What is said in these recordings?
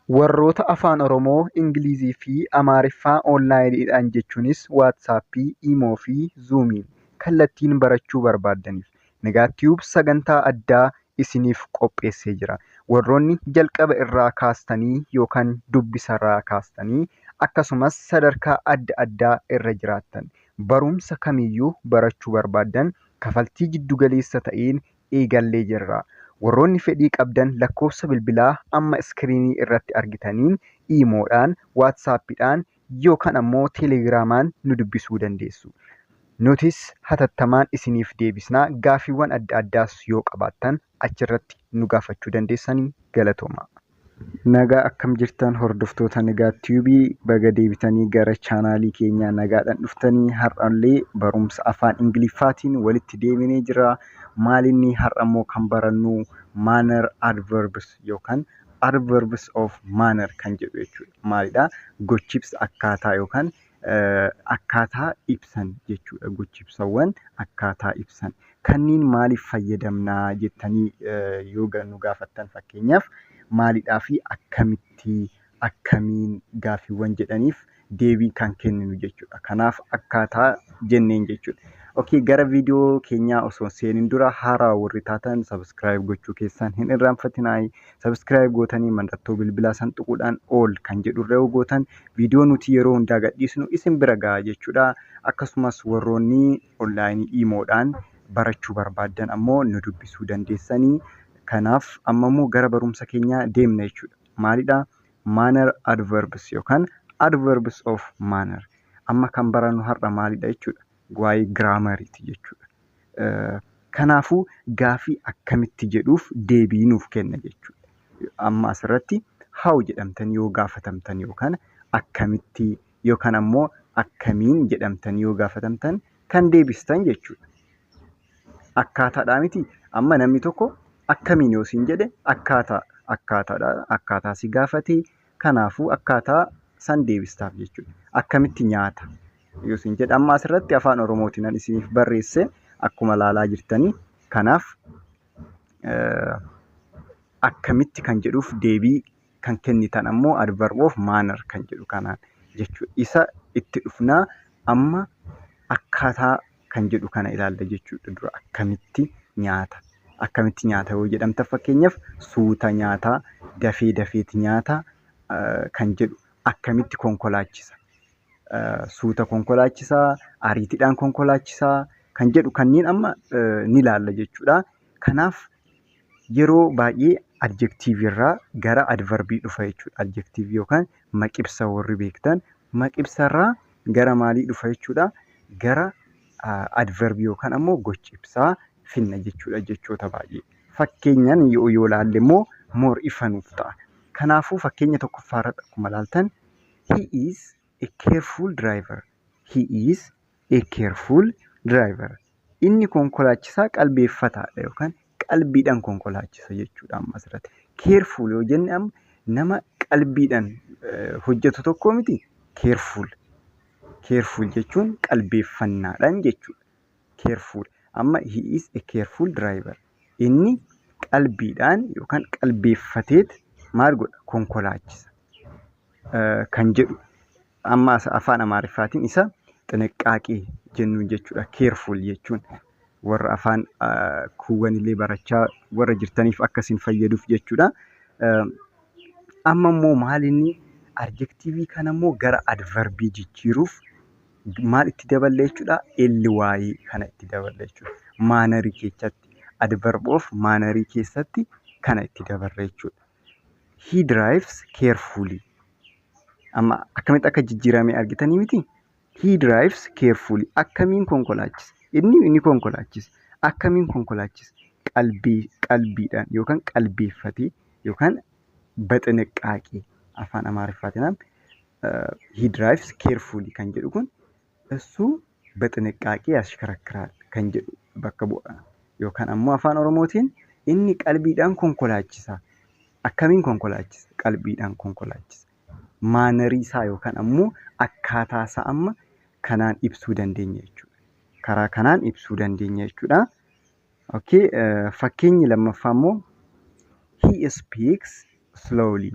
Warroota afaan Oromoo, Ingilizii fi Amaariffaa onlaayiniidhaan jechuunis Waatsaappii, Iimoo fi Zuumiin kallattiin barachuu barbaadaniif Nagaatiyuub sagantaa addaa isiniif qopheessee jira. Warroonni jalqaba irraa kaastanii yookaan dubbisarraa kaastanii akkasumas sadarkaa adda addaa irra jiraattan barumsa kamiyyuu barachuu barbaaddan kafaltii giddugaleessa ta'een eegallee jirra. Warroonni fedhii qabdan lakkoofsa bilbilaa amma iskiriinii irratti argitaniin iimoodhaan, waatsaappiidhaan yookaan ammoo teelegiraamaan nu dubbisuu dandeessu. Nutis hatattamaan isiniif deebisnaa. Gaaffiiwwan adda addaas yoo qabaattan achirratti nu gaafachuu dandeessanii galatooma. Nagaa akkam jirtan hordoftoota Nagaatiyuubii baga deebitanii gara chaanaalii keenyaa nagaadhaan dhuftanii har'allee barumsa afaan Ingiliffaatiin walitti deebinee jira. Maalinni har'ammoo kan barannu manner adverbs yookaan adverbs of manner kan jedhu jechuudha. Maalidhaa? Gochibsa akkaataa yookaan akkaataa ibsan jechuudha. Gochibsawwan akkaataa ibsan. Kanniin maaliif fayyadamnaa jettanii yoo nu gaafattan fakkeenyaaf maalidhaa fi akkamiin gaaffiiwwan jedhaniif deebii kan kenninu jechuudha. Kanaaf akkaataa jenneen jechuudha. Okay, gara viidiyoo keenyaa osoo seenin dura haaraa warri taatan sabiskiraayib gochuu keessan hin irraanfatinaa. Sabiskiraayib gootanii mallattoo bilbilaa san tuquudhaan ol kan jedhu irra gootan viidiyoo nuti yeroo hundaa gadhiisnu isin bira gahaa jechuudha. Akkasumas warroonni onlaayinii iimoodhaan barachuu barbaaddan ammoo nu dubbisuu dandeessanii. Kanaaf ammammoo gara barumsa keenyaa deemna jechuudha. Maalidhaa? Manner adverbs yookaan adverbs of manner. Amma kan barannu har'a maalidha jechuudha? Waa'ee giraamariiti jechuudha. Kanaafuu gaaffii akkamitti jedhuuf deebii nuuf kenna jechuudha. Amma asirratti how jedhamtanii yoo gaafatamtan yookaan akkamitti yookaan ammoo akkamiin jedhamtanii yoo gaafatamtan kan deebistan jechuudha. Akkaataadhaa miti. Amma namni tokko akkamiin yoo siin jedhe akkaataa si gaafate kanaafuu akkaataa san deebistaaf jechuudha. Akkamitti nyaata yoo siin jedhe amma asirratti afaan Oromootiin isiniif barreesse akkuma ilaalaa jirtanii. Kanaaf akkamitti kan jedhuuf deebii kan kennitan ammoo adverb of manner kan jedhu kanaan jechuudha. Isa itti dhufnaa amma akkaataa kan jedhu kana ilaalla jechuudha. Dura akkamitti nyaata. Akkamitti nyaata yoo jedhamta fakkeenyaaf suuta nyaataa, dafeeti nyaataa kan jedhu akkamitti konkolaachisa. Suuta konkolaachisaa, ariitiidhaan konkolaachisaa kan jedhu kanniin amma ni ilaalla jechuudha. Kanaaf yeroo baay'ee adjektiivii irraa gara adverbii dhufa jechuudha. Adjektiivii yookaan maqibsa warri beektan maqibsa irraa gara maalii dhufa jechuudha? Gara adverbii yookaan ammoo gochibsaa finna jechuudha jechoota baay'ee. Fakkeenyaan yoo ilaalle immoo more ifa nuuf ta'a. Kanaafuu fakkeenya tokkoffaarratti akkuma ilaaltan he is a careful driver. He is a careful driver. Inni konkolaachisaa qalbeeffataadha yookaan qalbiidhaan konkolaachisa jechuudha amma asirratti. Careful yoo jenne amma nama qalbiidhaan hojjetu tokko miti. Careful. Careful jechuun qalbeeffannaadhaan jechuudha. Careful. Amma he is a careful driver. Inni qalbiidhaan yookaan qalbeeffateet maal godha? Konkolaachisa. Kan jedhu amma afaan Amaariffaatiin isa xinaqaaqee jennuun jechuudha. Careful jechuun warra afaan kuuwwanillee barachaa warra jirtaniif akkasiin fayyaduuf jechuudha. Amma immoo maalinni adjektiivii kana immoo gara adverbii jijjiiruuf maal itti daballa jechuudha? Ly kana itti daballa jechuudha. Maanarii keessatti adverb of maanarii keessatti kana itti daballa jechuudha. He drives carefully. Amma akkamitti akka jijjiirame argitanii miti? He drives carefully. Akkamiin konkolaachisa? Inni konkolaachisa. Akkamiin konkolaachisa? Qalbiidhaan yookaan qalbeeffatee yookaan baxinaqaaqee afaan Amaariffaatiin he drives carefully kan jedhu kun እሱ በጥንቃቄ ያሽከረክራል kan jedhu bakka bu'a. Yookaan ammoo afaan Oromootiin inni qalbiidhaan konkolaachisa. Akkamiin konkolaachisa? Qalbiidhaan konkolaachisa. Maanarii isaa yookaan ammoo akkaataa isaa amma kanaan ibsuu dandeenya jechuudha. Karaa kanaan ibsuu dandeenya jechuudha. Okay, fakkeenyi lammaffaa immoo he speaks slowly.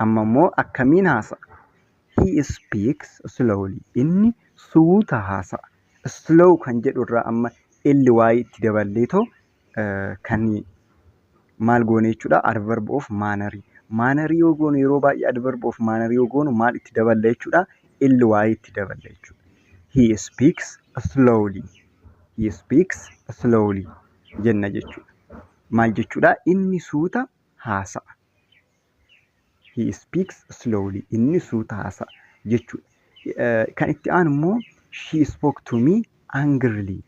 Amma immoo akkamiin haasa'a? He speaks slowly. Inni suuta haasa'a. Slow kan jedhu irraa amma ly itti daballeetoo kan maal goone jechuudha? Adverb of manner. Manner yoo goonu yeroo baay'ee adverb of manner yoo goonu maal itti daballa jechuudha? Ly itti daballa jechuudha. He speaks slowly. He speaks slowly jenna jechuudha. Maal jechuudha? Inni suuta haasa'a. He speaks slowly. Inni suuta haasa'a jechuudha. Kan itti aanu immoo she spoke to me angrily.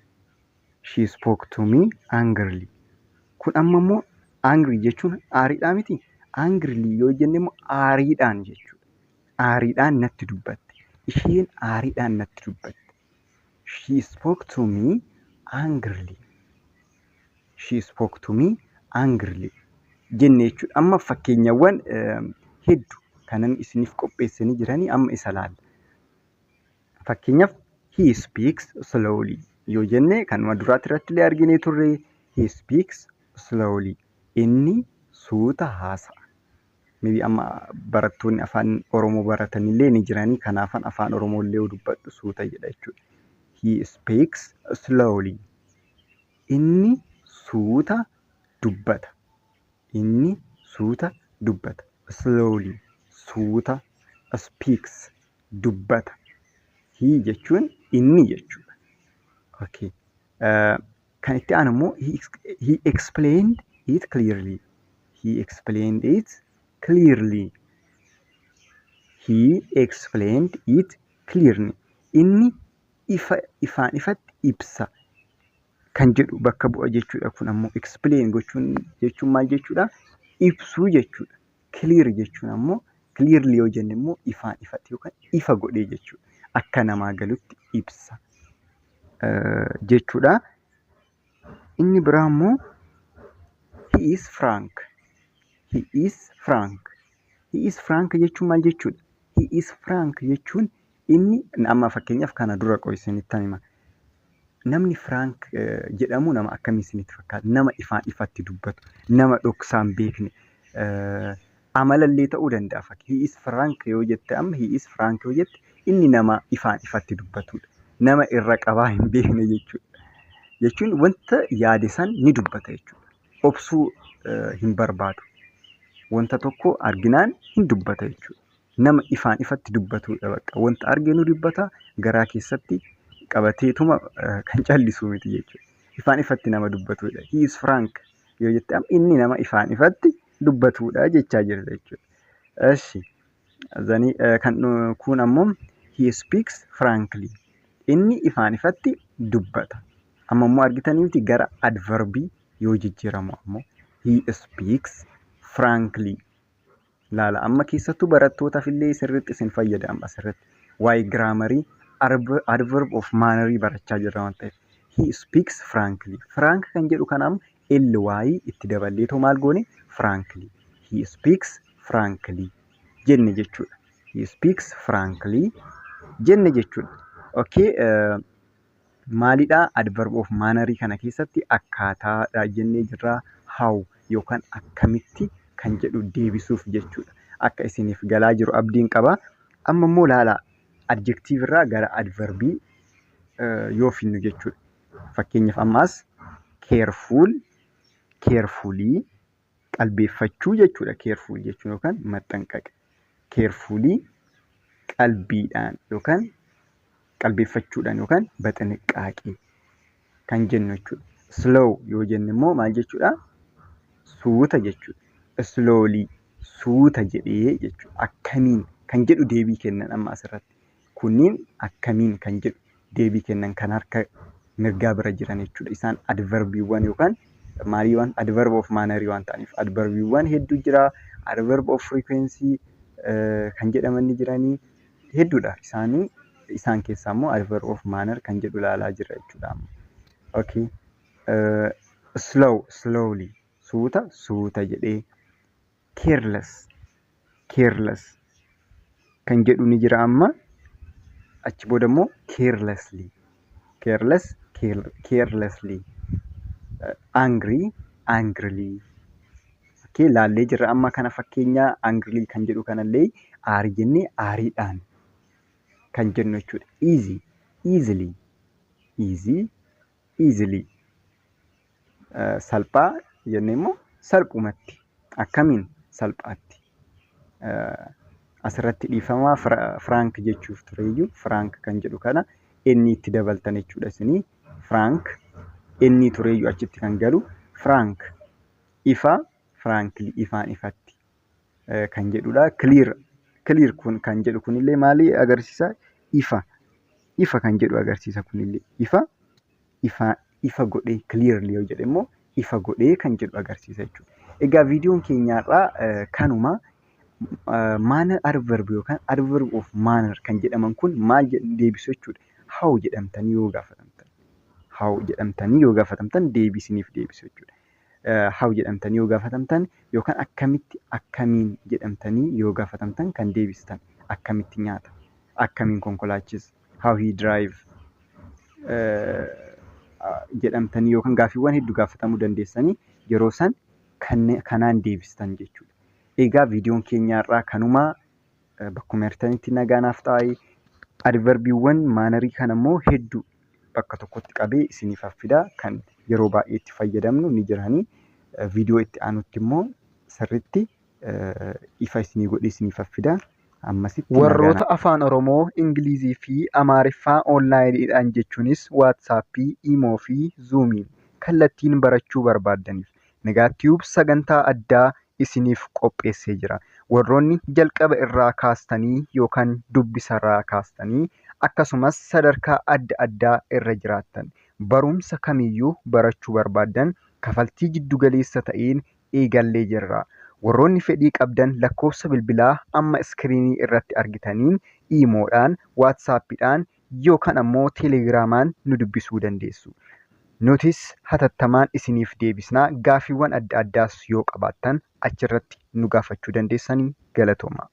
She spoke to me angrily. Kun amma immoo angry jechuun aariidhaa miti. Angrily yoo jenne immoo aariidhaan jechuudha. Aariidhaan natti dubbatte. Isheen aariidhaan natti dubbatte. She spoke to me angrily. She spoke to me angrily jenne jechuudha. Amma fakkeenyawwan hedduu kanan isiniif qopheessanii jiranii amma isa laalla. Fakkeenyaaf he speaks slowly yoo jenne kanuma duraatti irratti illee arginee turre. He speaks slowly. Inni suuta haasa'a. Maybe amma barattoonni afaan Oromoo baratanillee ni jiranii. Kanaafan afaan Oromoo illee dubbadhu suuta jedha jechuudha. He speaks slowly. Inni suuta dubbata. Inni suuta dubbata. Slowly. Suuta. Speaks. Dubbata. He jechuun inni jechuudha. Okay. Kan itti aanu immoo he explained it clearly. He explained it clearly. He explained it clearly. Inni ifaan ifatti ibsa kan jedhu bakka bu'a jechuudha. Kun ammoo explain jechuun maal jechuudha? Ibsuu jechuudha. Clear jechuun ammoo clearly yoo jenne immoo ifaan ifatti yookaan ifa godhee jechuudha. Akka namaa galutti ibsa jechuudha. Inni biraa immoo he is frank. He is frank. He is frank jechuun maal jechuudha? He is frank jechuun inni amma fakkeenyaaf kana dura qo'isanitti hima. Namni frank jedhamu nama akkamii isinitti fakkaata? Nama ifaan ifatti dubbatu, nama dhoksaan beekne, amalallee ta'uu danda'a. He is frank yoo jette amma he is frank yoo jette inni nama ifaan ifatti dubbatudha. Nama irra qabaa hin beekne jechuudha. Jechuun wanta yaade san ni dubbata jechuudha. Obsuu hin barbaadu. Wanta tokko arginaan hin dubbata jechuudha. Nama ifaan ifatti dubbatudha bakka. Wanta arginu dubbata garaa keessatti qabateetuma kan callisu miti jechuudha. Ifaan ifatti nama dubbatudha. He is frank yoo jette inni nama ifaan ifatti dubbatudha jechaa jirta jechuudha. Eshi zani kan kun ammoo he speaks frankly. Inni ifaan ifatti dubbata. Amma immoo argitanii miti gara adverbii yoo jijjiiramu ammoo he speaks frankly. Laala amma keessattuu barattootaaf illee sirriitti isin fayyada amma sirriitti. Waa'ee giraamarii adverb of manner barachaa jirra waan ta'eef. He speaks frankly. Frank kan jedhu kanaam ly itti daballeetoo maal goone? Frankly. He speaks frankly jenne jechuudha. He speaks frankly jenne jechuudha. Okay. Maalidhaa adverb of manner kana keessatti akkaataadha jennee jirra. How yookaan akkamitti kan jedhu deebisuuf jechuudha. Akka isiniif galaa jiru abdiin qaba. Amma immoo laala adjective irraa gara adverbii yoo finnu jechuudha. Fakkeenyaaf ammaas careful, carefully qalbeeffachuu jechuudha. Careful jechuun yookaan maxxanqaqa. Carefully qalbiidhaan yookaan qalbeeffachuudhaan yookaan baxinqaaqee kan jennu jechuudha. Slow yoo jenne immoo maal jechuudha? Suuta jechuudha. Slowly suuta jedhee jechuudha. Akkamiin kan jedhu deebii kennan amma asirratti. Kunniin akkamiin kan jedhu deebii kennan kan harka mirgaa bira jiran jechuudha. Isaan adverbiiwwan yookaan maalii waan adverb of manner waan ta'aniif adverbiiwwan hedduu jira. Adverb of frequency kan jedhaman ni jiranii hedduudha. Isaan keessaa immoo adverb of manner kan jedhu ilaalaa jira jechuudha. Okay. Slowly suuta jedhee. Careless kan jedhu ni jira amma. Achi booda immoo carelessly. Carelessly. Angry, angrily. Okay, laallee jirra amma kana fakkeenya angilii kan jedhu kanallee aarii jennee aariidhaan kan jennu jechuudha. Easy, easily, easy, easily. Salphaa jennee immoo salphumatti. Akkamiin salphaatti. Asirratti dhiifamaa firaank jechuuf tureyyuu firaank kan jedhu kana inni itti dabaltan jechuudha isinii. Firaank inni tureyyuu achitti kan galu firaank ifa firaanklii ifaan ifatti kan jedhudha. Clear kun kan jedhu kunillee maali agarsiisa? Ifa kan jedhu agarsiisa kunillee ifa godhee clearly yoo jedhe immoo ifa godhee kan jedhu agarsiisa jechuudha. Egaa viidiyoon keenyaarraa kanuma manner adverb yookaan adverb of manner kan jedhaman kun maal deebisu jechuudha. How jedhamtanii yoo gaafatamtan deebisiniif deebisu jechuudha. How jedhamtanii yoo gaafatamtan yookaan akkamiin jedhamtanii yoo gaafatamtan kan deebistan akkamitti nyaata, akkamiin konkolaachisa, how he drive jedhamtanii yookaan gaaffiiwwan hedduu gaafatamuu dandeessanii yeroo san kanaan deebistan jechuudha. Egaa viidiyoon keenyaarraa kanuma bakkuma jirtanitti nagaanaaf ta'aa. Adverbiiwwan maanarii kana immoo hedduu bakka tokkotti qabee isiniif fida kan yeroo baay'ee itti fayyadamnu ni jiranii. Viidiyoo itti aanutti immoo sirriitti ifa isinii godhee isiniif fida. Warroota afaan Oromoo, Ingilizii fi Amaariffaa onlaayiniidhaan jechuunis Waatsaappii, Imoo fi Zuumiin kallattiin barachuu barbaaddaniif Nagaatiyuub sagantaa addaa isiniif qopheessee jira. Warroonni jalqaba irraa kaastanii yookaan dubbisarraa kaastanii akkasumas sadarkaa adda addaa irra jiraattan barumsa kamiyyuu barachuu barbaaddan kafaltii jiddugaleessa ta'een eegallee jirra. Warroonni fedhii qabdan lakkoofsa bilbilaa amma iskiriinii irratti argitaniin iimoodhaan, waatsaappiidhaan yookaan ammoo teelegiraamaan nu dubbisuu dandeessu. Nutis hatattamaan isiniif deebisnaa. Gaaffiiwwan adda addaas yoo qabaattan achirratti nu gaafachuu dandeessanii. Galatooma.